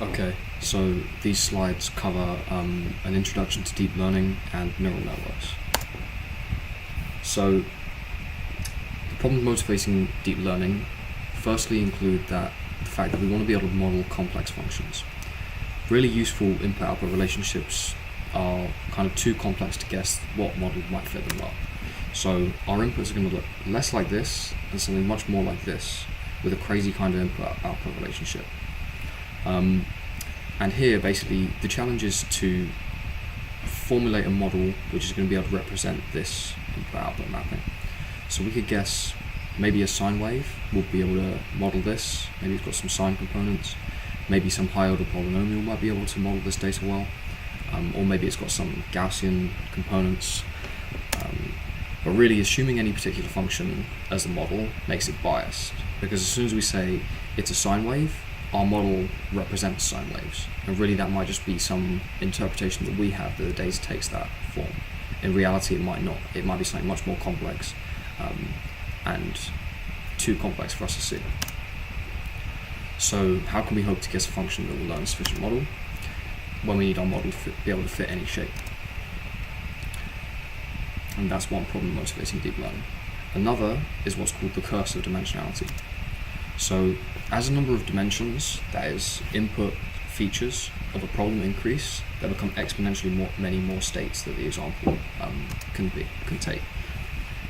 Okay, so these slides cover an introduction to deep learning and neural networks. So the problems motivating deep learning firstly include the fact that we want to be able to model complex functions. Really useful input-output relationships are kind of too complex to guess what model might fit them well. So our inputs are going to look less like this and something much more like this, with a crazy kind of input-output relationship. And here, basically, the challenge is to formulate a model which is going to be able to represent this input-output mapping. So we could guess maybe a sine wave will be able to model this. Maybe it's got some sine components. Maybe some high-order polynomial might be able to model this data well. Or maybe it's got some Gaussian components. But really, assuming any particular function as a model makes it biased, because as soon as we say it's a sine wave, our model represents sine waves, and really that might just be some interpretation that we have that the data takes that form. In reality, it might not. It might be something much more complex, and too complex for us to see. So how can we hope to guess a function that will learn a sufficient model when we need our model to be able to fit any shape? And that's one problem motivating deep learning. Another is what's called the curse of dimensionality. So as a number of dimensions, that is input features of a problem increase, there become exponentially many more states that the example can take.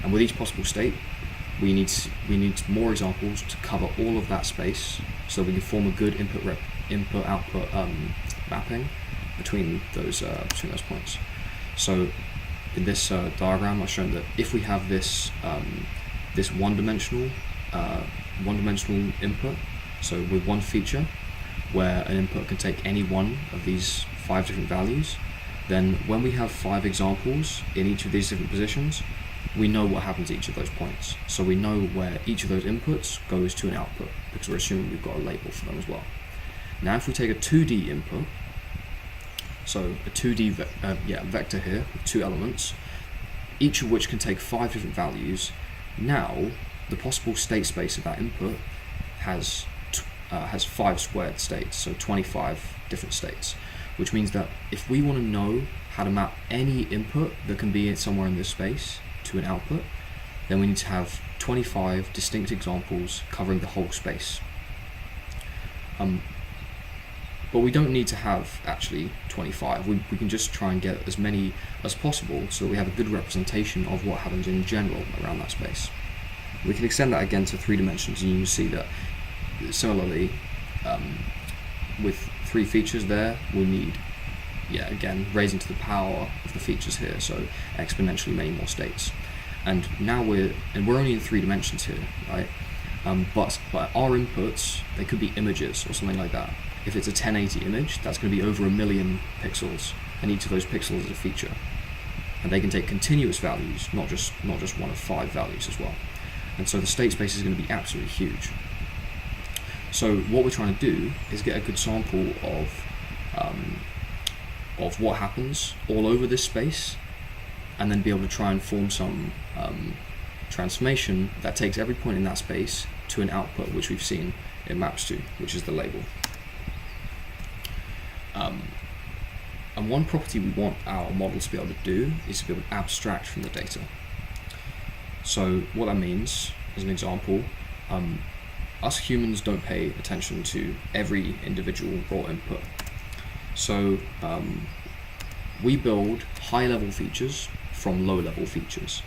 And with each possible state, we need more examples to cover all of that space, so we can form a good input-output mapping between those points. So in this diagram, I've shown that if we have this this one-dimensional input, so with one feature, where an input can take any one of these 5 different values, then when we have 5 examples in each of these different positions, we know what happens at each of those points. So we know where each of those inputs goes to an output, because we're assuming we've got a label for them as well. Now if we take a 2D input, so a 2D vector here with 2 elements, each of which can take 5 different values, now the possible state space of that input has 5 squared states, so 25 different states, which means that if we want to know how to map any input that can be somewhere in this space to an output, then we need to have 25 distinct examples covering the whole space. But we don't need to have actually 25. We can just try and get as many as possible so that we have a good representation of what happens in general around that space. We can extend that again to 3 dimensions, and you can see that similarly, with 3 features there, we need, again, raising to the power of the features here, so exponentially many more states. And now we're only in 3 dimensions here, right? But our inputs, they could be images or something like that. If it's a 1080 image, that's going to be over 1 million pixels, and each of those pixels is a feature. And they can take continuous values, not just one of 5 values as well. And so the state space is going to be absolutely huge. So what we're trying to do is get a good sample of what happens all over this space, and then be able to try and form some transformation that takes every point in that space to an output which we've seen it maps to, which is the label. And one property we want our model to be able to do is to be able to abstract from the data. So what that means, as an example, us humans don't pay attention to every individual raw input. So we build high-level features from low-level features.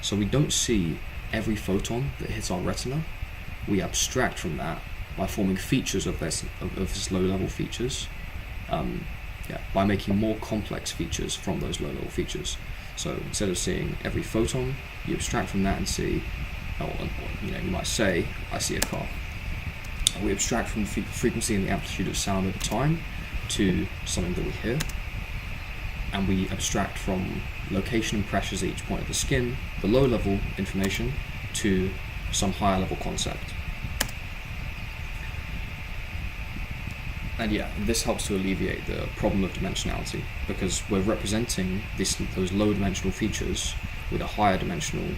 So we don't see every photon that hits our retina. We abstract from that by forming features of this low-level features, by making more complex features from those low-level features. So instead of seeing every photon, you abstract from that and see, you might say, I see a car. We abstract from the frequency and the amplitude of sound over time to something that we hear. And we abstract from location and pressures at each point of the skin, the low-level information, to some higher-level concept. And this helps to alleviate the problem of dimensionality, because we're representing those low-dimensional features with a higher dimensional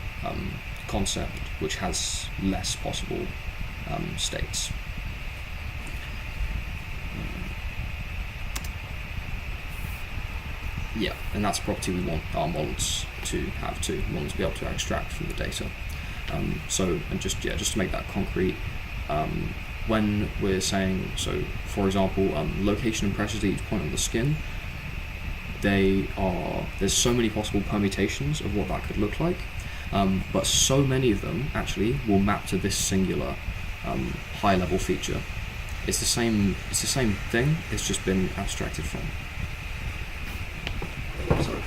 concept, which has less possible states. Yeah, and that's a property we want our models to have too. We want to be able to extract from the data. Just to make that concrete, when we're saying, so for example, location and pressures at each point on the skin, there's so many possible permutations of what that could look like, but so many of them actually will map to this singular high level feature. It's the same thing, it's just been abstracted from. Sorry.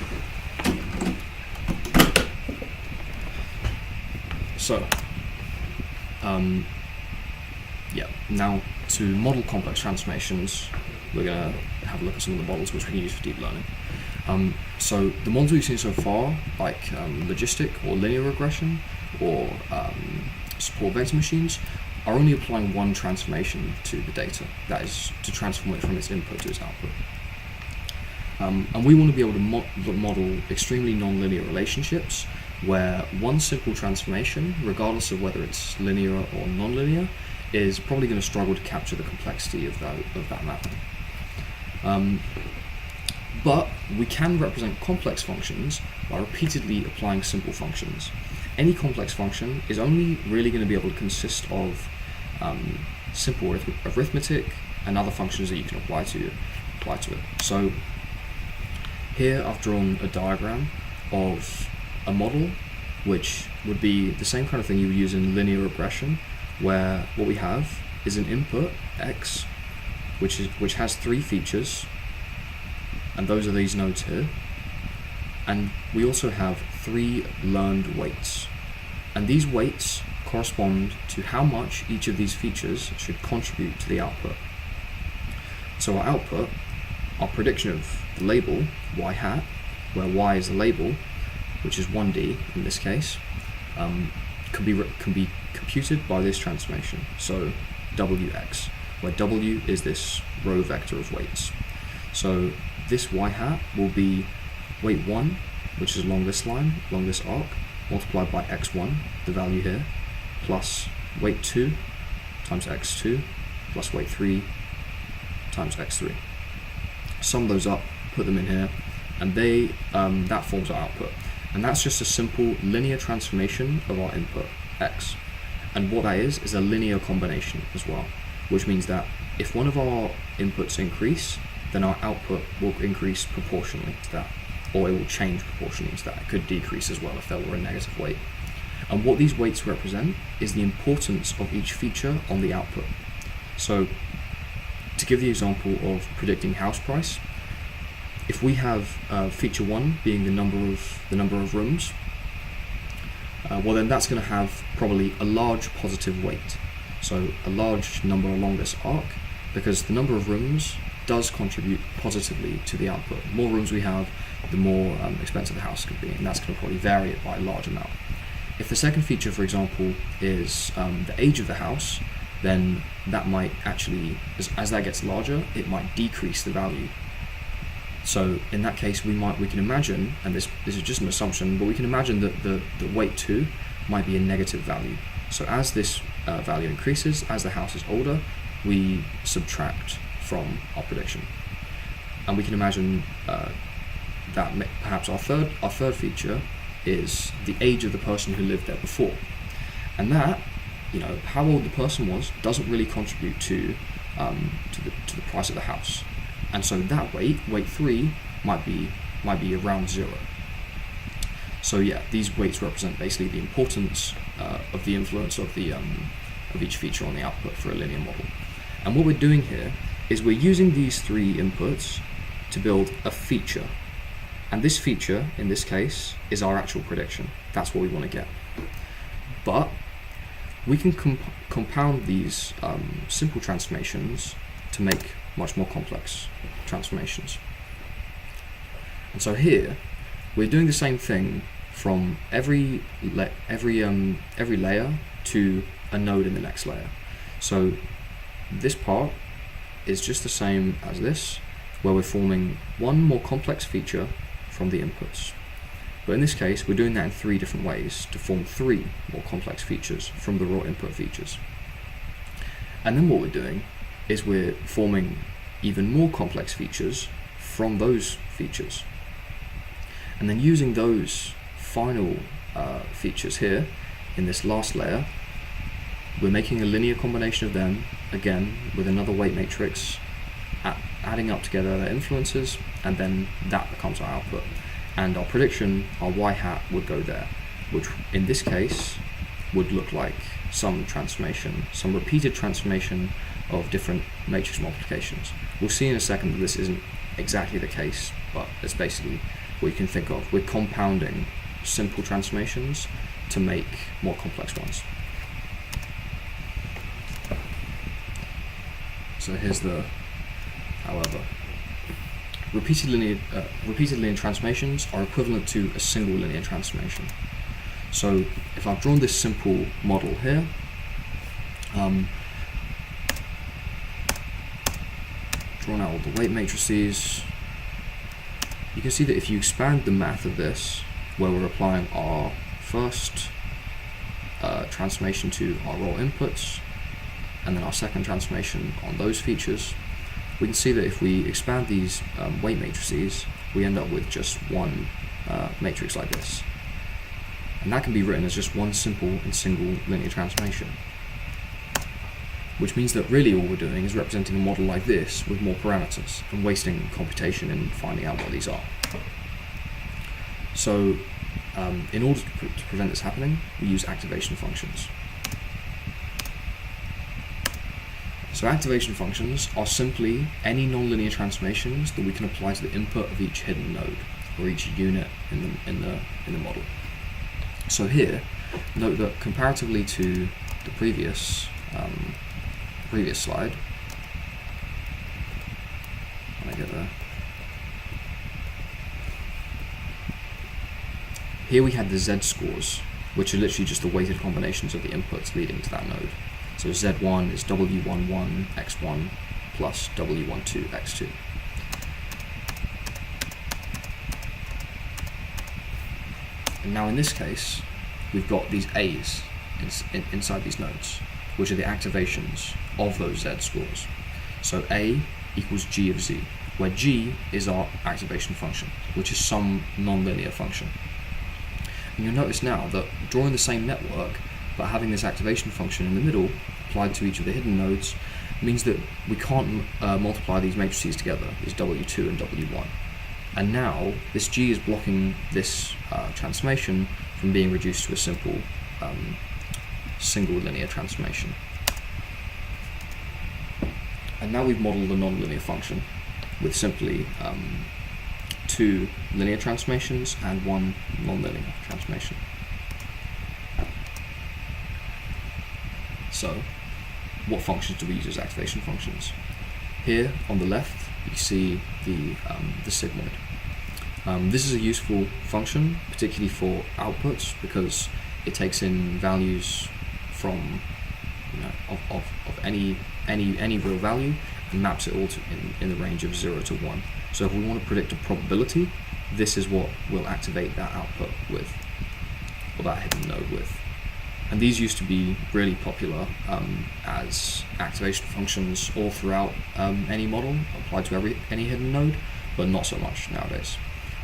So, now to model complex transformations, we're going to have a look at some of the models which we can use for deep learning. So the models we've seen so far, like logistic or linear regression or support vector machines, are only applying one transformation to the data, that is to transform it from its input to its output. And we want to be able to model extremely non-linear relationships where one simple transformation, regardless of whether it's linear or non-linear, is probably going to struggle to capture the complexity of that mapping. But we can represent complex functions by repeatedly applying simple functions. Any complex function is only really going to be able to consist of simple arithmetic and other functions that you can apply to it. So here I've drawn a diagram of a model which would be the same kind of thing you would use in linear regression, where what we have is an input x which has three features, and those are these nodes here, and we also have three learned weights, and these weights correspond to how much each of these features should contribute to the output. So our output, our prediction of the label y hat, where y is the label, which is 1D in this case, can be computed by this transformation. So wx, where w is this row vector of weights. So this y hat will be weight 1, which is along this line, along this arc, multiplied by x1, the value here, plus weight 2 times x2, plus weight 3 times x3. Sum those up, put them in here, and that forms our output. And that's just a simple linear transformation of our input, x. And what that is a linear combination as well, which means that if one of our inputs increase, then our output will increase proportionally to that, or it will change proportionally to that. It could decrease as well if there were a negative weight. And what these weights represent is the importance of each feature on the output. So to give the example of predicting house price, if we have feature 1 being the number of rooms, well then that's going to have probably a large positive weight. So a large number along this arc, because the number of rooms does contribute positively to the output. The more rooms we have, the more expensive the house could be, and that's going to probably vary it by a large amount. If the second feature, for example, is the age of the house, then that might actually, as that gets larger, it might decrease the value. So in that case, we can imagine, and this is just an assumption, but we can imagine that the weight 2 might be a negative value. So as this value increases, as the house is older, we subtract from our prediction. And we can imagine that perhaps our third feature is the age of the person who lived there before. And that, how old the person was doesn't really contribute to the price of the house. And so that weight 3, might be around 0. So yeah, these weights represent basically the importance of the influence of each feature on the output for a linear model. And what we're doing here is we're using these three inputs to build a feature. And this feature, in this case, is our actual prediction. That's what we want to get. But we can compound these simple transformations to make much more complex transformations. And so here, we're doing the same thing from every layer to a node in the next layer. So this part is just the same as this, where we're forming one more complex feature from the inputs. But in this case, we're doing that in 3 different ways to form 3 more complex features from the raw input features. And then what we're doing is we're forming even more complex features from those features. And then using those final features here in this last layer, we're making a linear combination of them, again, with another weight matrix, adding up together their influences, and then that becomes our output. And our prediction, our y hat, would go there, which in this case would look like some transformation, some repeated transformation of different matrix multiplications. We'll see in a second that this isn't exactly the case, but it's basically what you can think of. We're compounding simple transformations to make more complex ones. So here's the however. Repeated linear transformations are equivalent to a single linear transformation. So if I've drawn this simple model here, drawn out all the weight matrices, you can see that if you expand the math of this, where we're applying our first transformation to our raw inputs, and then our second transformation on those features, we can see that if we expand these weight matrices, we end up with just one matrix like this. And that can be written as just one simple and single linear transformation. Which means that really all we're doing is representing a model like this with more parameters and wasting computation in finding out what these are. So in order to prevent this happening, we use activation functions. So activation functions are simply any nonlinear transformations that we can apply to the input of each hidden node or each unit in the model. So here, note that comparatively to the previous slide, when I get there, here we had the z-scores, which are literally just the weighted combinations of the inputs leading to that node. So Z1 is W11 X1 plus W12 X2. And now in this case, we've got these A's inside these nodes, which are the activations of those Z scores. So A equals G of Z, where G is our activation function, which is some nonlinear function. And you'll notice now that drawing the same network, but having this activation function in the middle applied to each of the hidden nodes means that we can't multiply these matrices together, these W2 and W1. And now this G is blocking this transformation from being reduced to a simple single linear transformation. And now we've modeled a nonlinear function with simply two linear transformations and one nonlinear transformation. So, what functions do we use as activation functions? Here on the left, you see the sigmoid. This is a useful function, particularly for outputs, because it takes in values from of any real value and maps it all to in the range of 0 to 1. So if we want to predict a probability, this is what we'll activate that output with, or that hidden node with. And these used to be really popular as activation functions all throughout any model, applied to any hidden node, but not so much nowadays.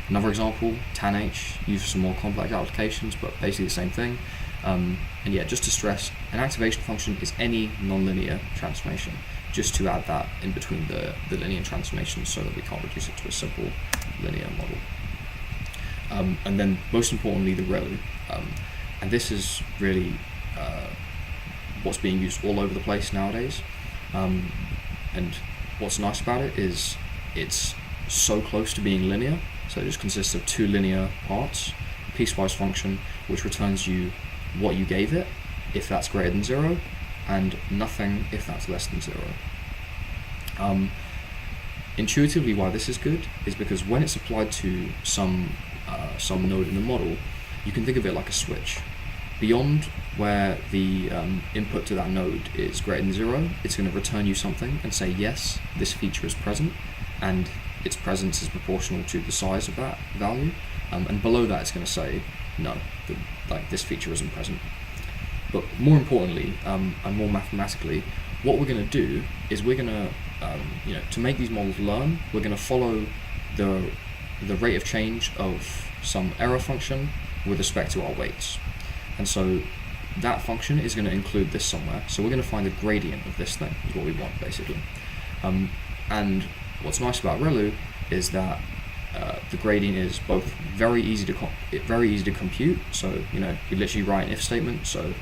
Another example, tanh, used for some more complex applications, but basically the same thing. And yeah, just to stress, an activation function is any nonlinear transformation, just to add that in between the linear transformations so that we can't reduce it to a simple linear model. And then most importantly, the ReLU. And this is really what's being used all over the place nowadays. And what's nice about it is it's so close to being linear. So it just consists of two linear parts, a piecewise function, which returns you what you gave it, if that's greater than 0, and nothing if that's less than 0. Intuitively, why this is good is because when it's applied to some node in the model, you can think of it like a switch. Beyond where the input to that node is greater than 0, it's going to return you something and say, yes, this feature is present, and its presence is proportional to the size of that value. And below that, it's going to say, no, this feature isn't present. But more importantly, and more mathematically, what we're going to do is we're going to, to make these models learn, we're going to follow the rate of change of some error function with respect to our weights. And so that function is going to include this somewhere. So we're going to find the gradient of this thing, is what we want, basically. And what's nice about ReLU is that the gradient is both very easy to compute. So you literally write an if statement. So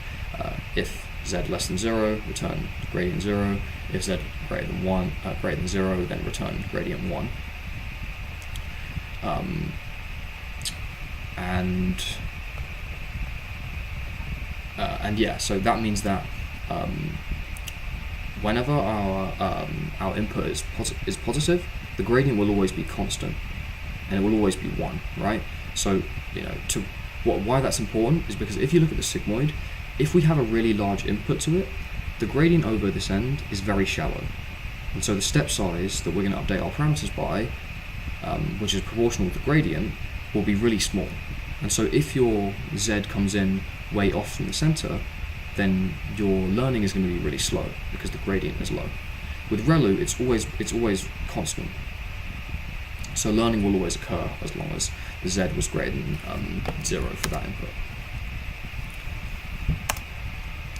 if z less than 0, return gradient 0. If z greater than 0, then return gradient 1. And yeah, so that means that whenever our input is positive, the gradient will always be constant, and it will always be 1, right? So why that's important is because if you look at the sigmoid, if we have a really large input to it, the gradient over this end is very shallow, and so the step size that we're going to update our parameters by, which is proportional to the gradient, will be really small. And so if your z comes in way off from the center, then your learning is going to be really slow because the gradient is low. With ReLU, it's always constant. So learning will always occur as long as the z was greater than 0 for that input.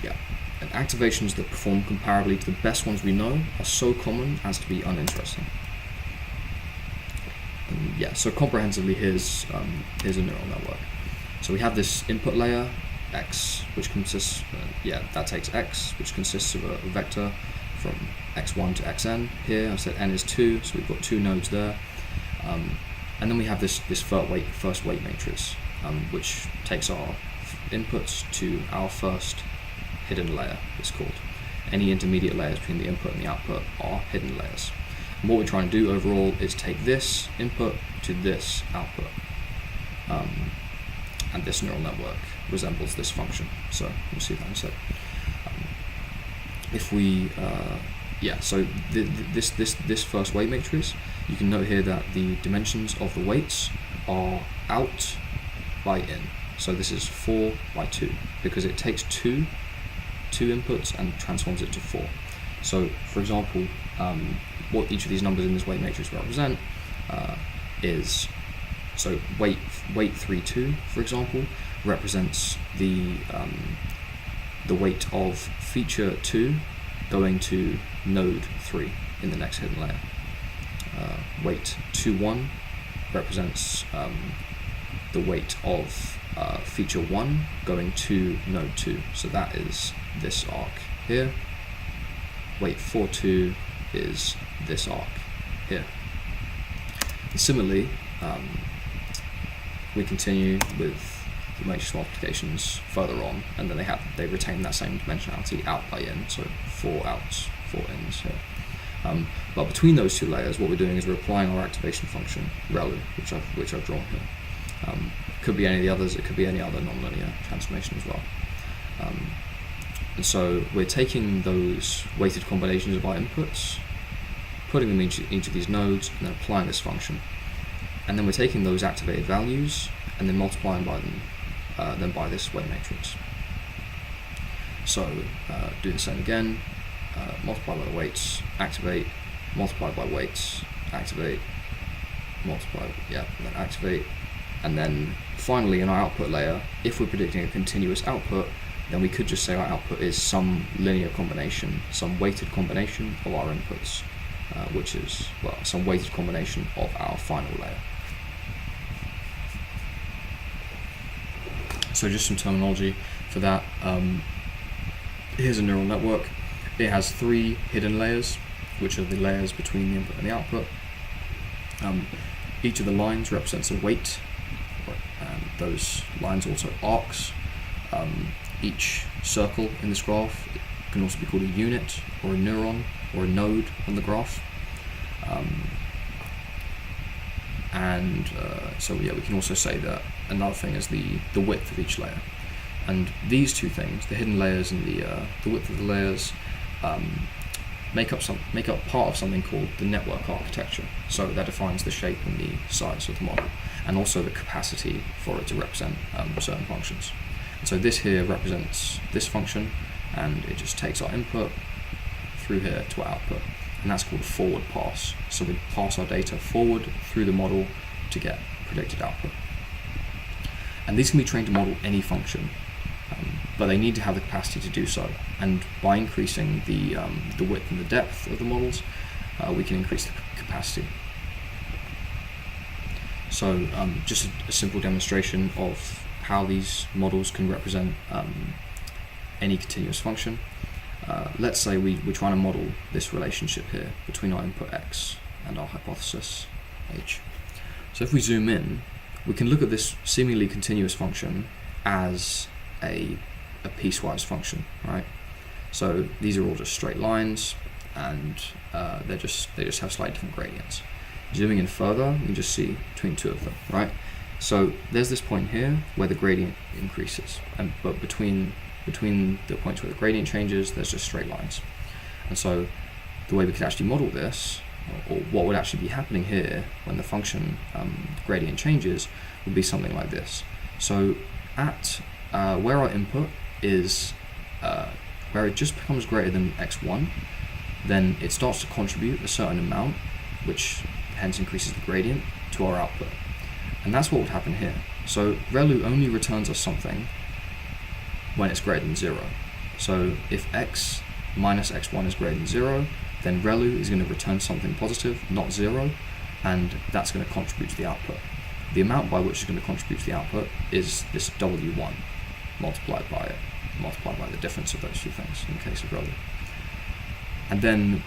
Yeah, and activations that perform comparably to the best ones we know are so common as to be uninteresting. And yeah, so comprehensively, here's a neural network. So we have this input layer, x, which consists, that takes x, which consists of a vector from x1 to xn. Here I said n is 2, so we've got 2 nodes there. And then we have this first weight matrix, which takes our inputs to our first hidden layer, it's called. Any intermediate layers between the input and the output are hidden layers. And what we're trying to do overall is take this input to this output. And this neural network resembles this function. So we'll see that in a sec. If we, so this first weight matrix, you can note here that the dimensions of the weights are out by in. So this is 4 by 2 because it takes two inputs and transforms it to 4. So for example, what each of these numbers in this weight matrix represent is, so weight 32, for example, represents the weight of feature 2 going to node 3 in the next hidden layer. Weight 21 represents the weight of feature 1 going to node 2. So that is this arc here. Weight 42 is this arc here. And similarly, we continue with the matrix multiplications further on, and then they retain that same dimensionality out by in, so 4 outs, 4 ins here. But between those two layers, what we're doing is we're applying our activation function, ReLU, which I've drawn here. Could be any of the others, it could be any other nonlinear transformation as well. And so we're taking those weighted combinations of our inputs, putting them into each of these nodes, and then applying this function. And then we're taking those activated values and then multiplying by them then by this weight matrix. So do the same again, multiply by the weights, activate, multiply by weights, activate, multiply, and then activate. And then finally in our output layer, if we're predicting a continuous output, then we could just say our output is some linear combination, some weighted combination of our inputs, which is, well, some weighted combination of our final layer. So just some terminology for that. Here's a neural network. It has 3 hidden layers, which are the layers between the input and the output. Each of the lines represents a weight, and those lines are also arcs. Each circle in this graph can also be called a unit, or a neuron, or a node on the graph. So we can also say that another thing is the width of each layer. And these two things, the hidden layers and the width of the layers, make up part of something called the network architecture. So that defines the shape and the size of the model, and also the capacity for it to represent certain functions. And so this here represents this function, and it just takes our input through here to our output, and that's called a forward pass. So we pass our data forward through the model to get predicted output. And these can be trained to model any function, but they need to have the capacity to do so. And by increasing the width and the depth of the models, we can increase the capacity. So just a simple demonstration of how these models can represent any continuous function. Let's say we're trying to model this relationship here between our input x and our hypothesis h. So if we zoom in, we can look at this seemingly continuous function as a piecewise function, right? So these are all just straight lines, and they just have slightly different gradients. Zooming in further, you can just see between two of them, right? So there's this point here where the gradient increases, but between the points where the gradient changes, there's just straight lines. And so the way we could actually model this, or what would actually be happening here when the function gradient changes, would be something like this. So at where our input is, where it just becomes greater than x1, then it starts to contribute a certain amount, which hence increases the gradient, to our output. And that's what would happen here. So ReLU only returns us something when it's greater than 0. So if x minus x1 is greater than 0, then ReLU is going to return something positive, not 0, and that's going to contribute to the output. The amount by which it's going to contribute to the output is this W1 multiplied by the difference of those two things in the case of ReLU. And then,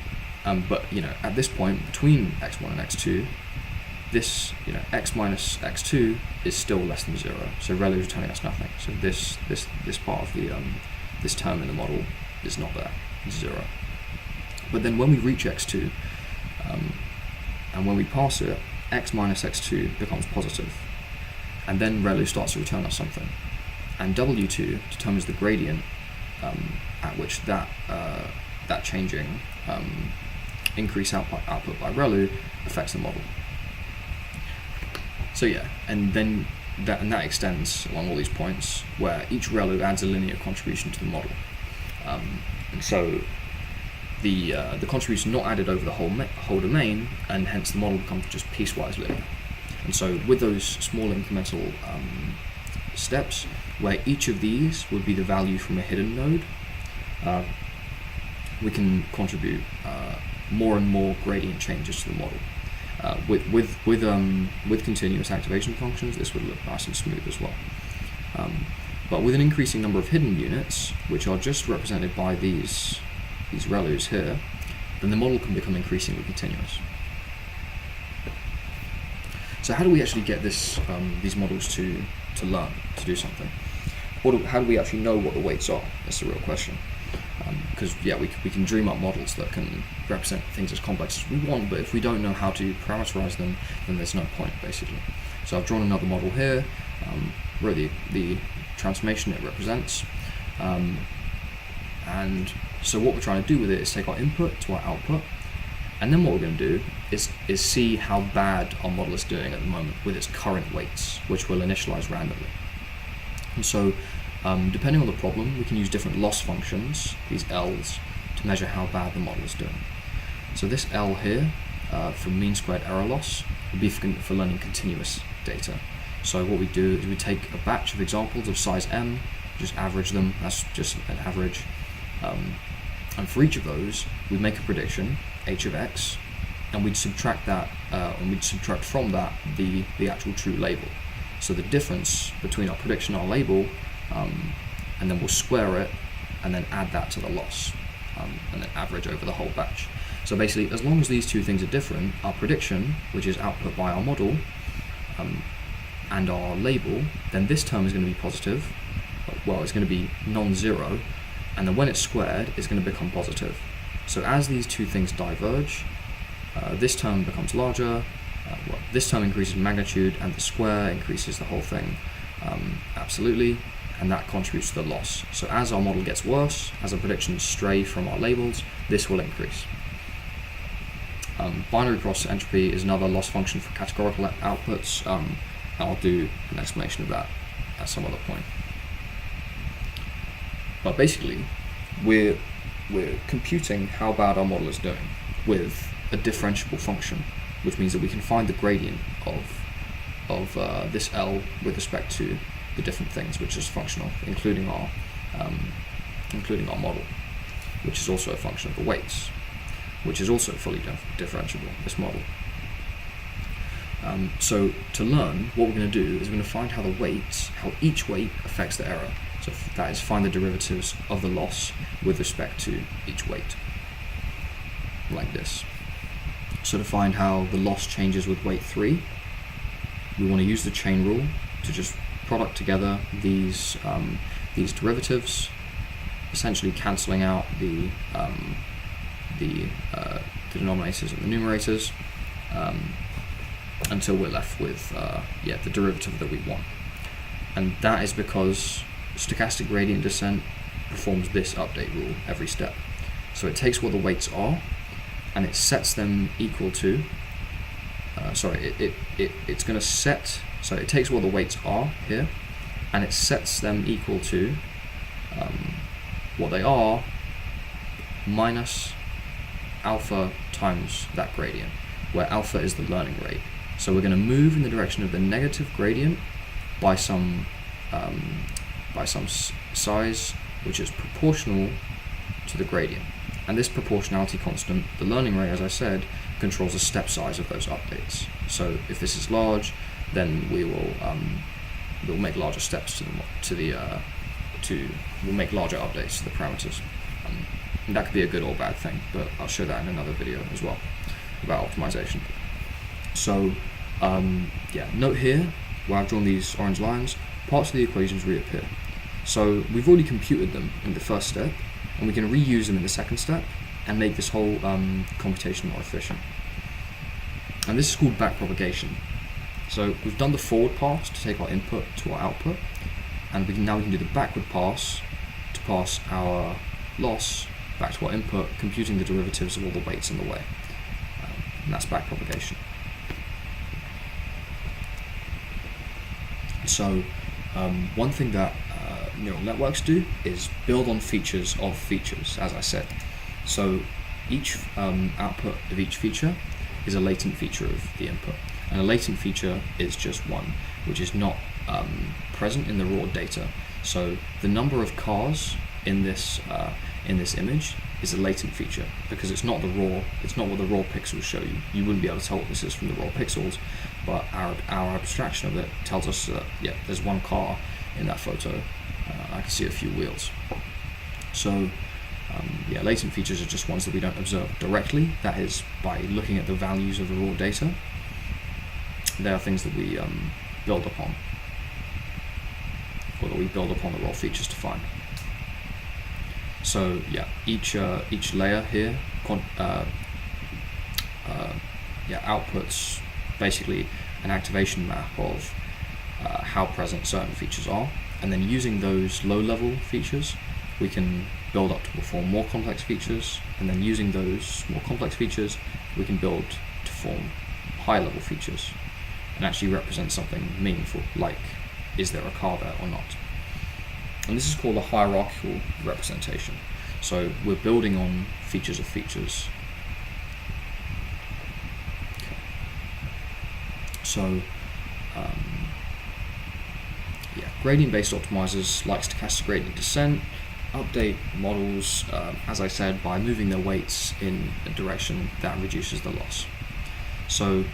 but at this point between x1 and x2, this x minus x2 is still less than 0. So ReLU is returning us nothing. So this part of the this term in the model is not there. It's 0. But then when we reach x2, and when we pass it, x minus x2 becomes positive, and then ReLU starts to return us something, and W2 determines the gradient at which that changing increase output by ReLU affects the model. So yeah, and then that extends along all these points where each ReLU adds a linear contribution to the model, and so the contribution not added over the whole domain, and hence the model becomes just piecewise linear. And so with those small incremental steps, where each of these would be the value from a hidden node, we can contribute more and more gradient changes to the model. With continuous activation functions, this would look nice and smooth as well. But with an increasing number of hidden units, which are just represented by these ReLUs here, then the model can become increasingly continuous. So how do we actually get these models to learn, to do something? How do we actually know what the weights are? That's the real question. Because we can dream up models that can represent things as complex as we want, but if we don't know how to parameterize them, then there's no point, basically. So I've drawn another model here, wrote the transformation it represents, and so what we're trying to do with it is take our input to our output, and then what we're going to do is see how bad our model is doing at the moment with its current weights, which we'll initialize randomly. And so depending on the problem, we can use different loss functions, these L's, to measure how bad the model is doing. So this L here, for mean squared error loss, would be for learning continuous data. So what we do is we take a batch of examples of size m, just average them, that's just an average, and for each of those, we make a prediction, h of x, and we'd subtract that, and we'd subtract from that the actual true label. So the difference between our prediction and our label, and then we'll square it, and then add that to the loss, and then average over the whole batch. So basically, as long as these two things are different, our prediction, which is output by our model, and our label, then this term is going to be positive, well, it's going to be non-zero, and then when it's squared, it's going to become positive. So as these two things diverge, this term becomes larger, this term increases magnitude, and the square increases the whole thing absolutely, and that contributes to the loss. So as our model gets worse, as our predictions stray from our labels, this will increase. Binary cross entropy is another loss function for categorical outputs. I'll do an explanation of that at some other point. But basically, we're computing how bad our model is doing with a differentiable function, which means that we can find the gradient of this L with respect to the different things which is functional, including our model, which is also a function of the weights, which is also fully differentiable, this model. So to learn, what we're going to do is we're going to find how each weight affects the error. So that is, find the derivatives of the loss with respect to each weight, like this. So to find how the loss changes with weight 3, we want to use the chain rule to just product together these derivatives, essentially cancelling out the denominators and the numerators, until we're left with the derivative that we want. And that is because stochastic gradient descent performs this update rule every step. So it takes what the weights are and it sets them equal to it's going to set, so it takes what the weights are here and it sets them equal to what they are minus alpha times that gradient, where alpha is the learning rate. So we're going to move in the direction of the negative gradient by some size which is proportional to the gradient. And this proportionality constant, the learning rate, as I said, controls the step size of those updates. So if this is large, then we'll make larger steps we'll make larger updates to the parameters. And that could be a good or bad thing, but I'll show that in another video as well about optimization. So note here where I've drawn these orange lines, parts of the equations reappear. So we've already computed them in the first step, and we can reuse them in the second step and make this whole computation more efficient. And this is called backpropagation. So we've done the forward pass to take our input to our output, and we can do the backward pass to pass our loss back to our input, computing the derivatives of all the weights in the way. And that's backpropagation. So one thing that neural networks do is build on features of features, as I said. So each output of each feature is a latent feature of the input, and a latent feature is just one, which is not present in the raw data. So the number of cars in this image is a latent feature because it's not what the raw pixels show you. You wouldn't be able to tell what this is from the raw pixels, but our abstraction of it tells us that there's one car in that photo. I can see a few wheels. So latent features are just ones that we don't observe directly. That is, by looking at the values of the raw data, they are things that we build upon, or that we build upon the raw features to find. So each layer here outputs basically an activation map of how present certain features are, and then using those low-level features we can build up to perform more complex features, and then using those more complex features we can build to form high-level features and actually represent something meaningful, like is there a car there or not. And this is called a hierarchical representation. So we're building on features of features. Okay. So gradient-based optimizers like stochastic gradient descent update models, as I said, by moving their weights in a direction that reduces the loss. So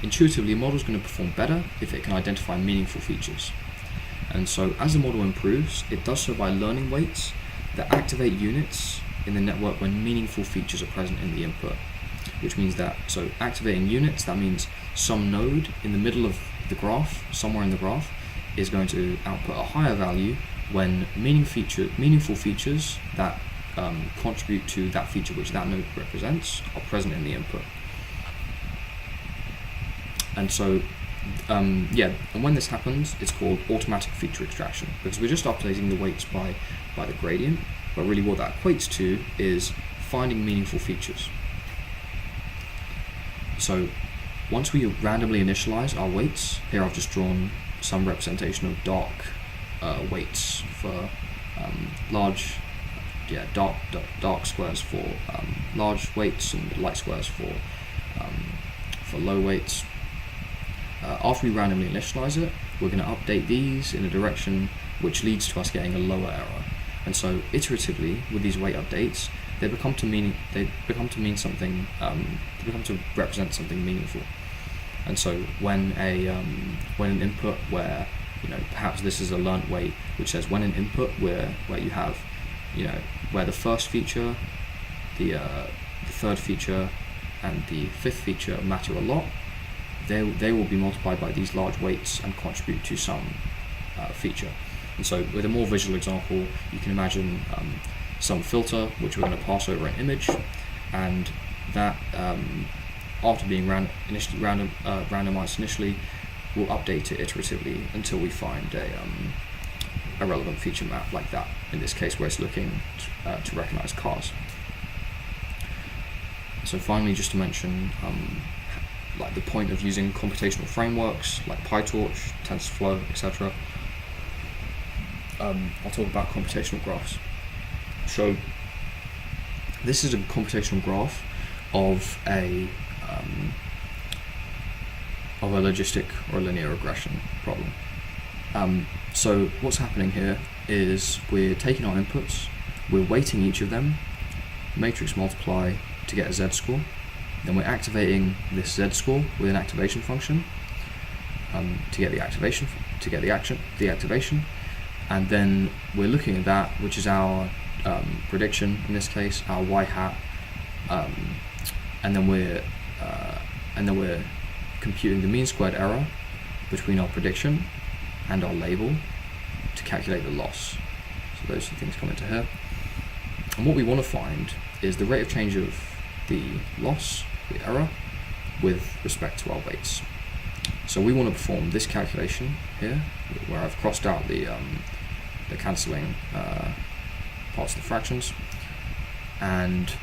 intuitively, a model is going to perform better if it can identify meaningful features. And so as the model improves, it does so by learning weights that activate units in the network when meaningful features are present in the input. Which means that, so activating units, that means some node in the middle of the graph, somewhere in the graph, is going to output a higher value when meaningful features that contribute to that feature which that node represents are present in the input. And so and when this happens, it's called automatic feature extraction, because we're just updating the weights by the gradient, but really what that equates to is finding meaningful features. So once we randomly initialize our weights, here I've just drawn some representation of dark weights for dark squares for large weights and light squares for low weights. After we randomly initialize it, we're going to update these in a direction which leads to us getting a lower error. And so iteratively, with these weight updates, they become to represent something meaningful. And so when an input where, perhaps this is a learnt weight, which says when an input where you have, where the first feature, the third feature, and the fifth feature matter a lot, they will be multiplied by these large weights and contribute to some feature. And so with a more visual example, you can imagine some filter which we're going to pass over an image, and that after being randomized initially, we'll update it iteratively until we find a relevant feature map like that, in this case where it's looking to recognize cars. So finally, just to mention like the point of using computational frameworks like PyTorch, TensorFlow, etc. I'll talk about computational graphs. So this is a computational graph of a logistic or linear regression problem. So what's happening here is we're taking our inputs, we're weighting each of them, matrix multiply to get a z-score, then we're activating this z-score with an activation function to get the activation, the activation, and then we're looking at that, which is our prediction, in this case, our y-hat, and then we're computing the mean squared error between our prediction and our label to calculate the loss. So those two things come into here. And what we want to find is the rate of change of the loss, the error, with respect to our weights. So we want to perform this calculation here, where I've crossed out the cancelling parts of the fractions, and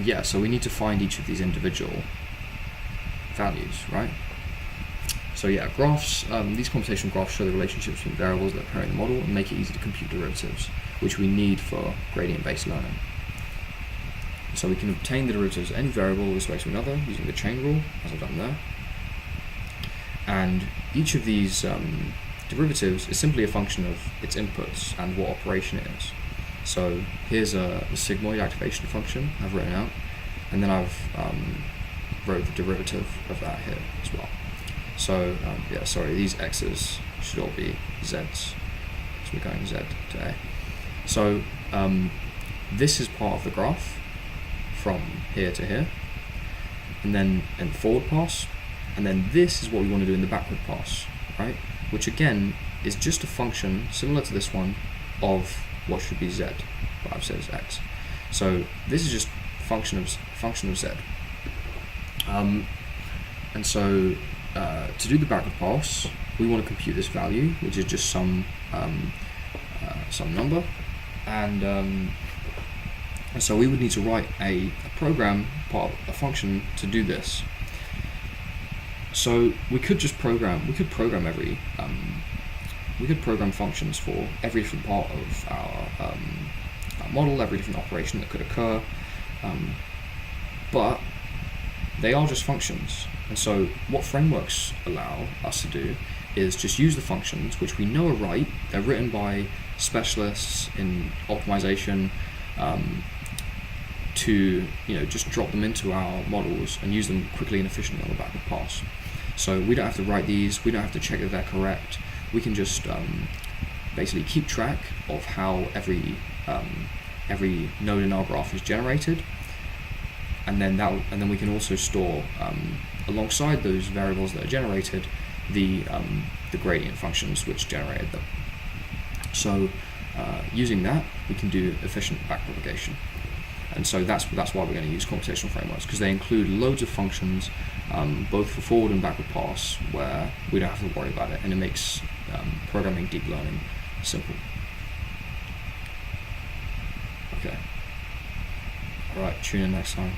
yeah, so we need to find each of these individual values, right? So yeah, graphs, these computational graphs show the relationships between variables that appear in the model and make it easy to compute derivatives, which we need for gradient-based learning. So we can obtain the derivatives of any variable with respect to another using the chain rule, as I've done there. And each of these derivatives is simply a function of its inputs and what operation it is. So here's a sigmoid activation function I've written out, and then I've wrote the derivative of that here as well. So yeah, sorry, these x's should all be z's, so we're going z to a. So this is part of the graph from here to here, and then in the forward pass, and then this is what we want to do in the backward pass, right? Which again is just a function similar to this one of what should be z, what I've said is x. So this is just function of z. And so to do the backward pass, we want to compute this value, which is just some number, and so we would need to write a program, a function to do this. So we could program functions for every different part of our model, every different operation that could occur, but they are just functions. And so what frameworks allow us to do is just use the functions, which we know are right. They're written by specialists in optimization, to just drop them into our models and use them quickly and efficiently on the backward pass. So we don't have to write these, we don't have to check that they're correct. We can just basically keep track of how every node in our graph is generated, and then we can also store alongside those variables that are generated the gradient functions which generated them. So using that, we can do efficient backpropagation. And so that's why we're going to use computational frameworks, because they include loads of functions, both for forward and backward pass, where we don't have to worry about it, and it makes programming deep learning simple. Okay. All right, tune in next time.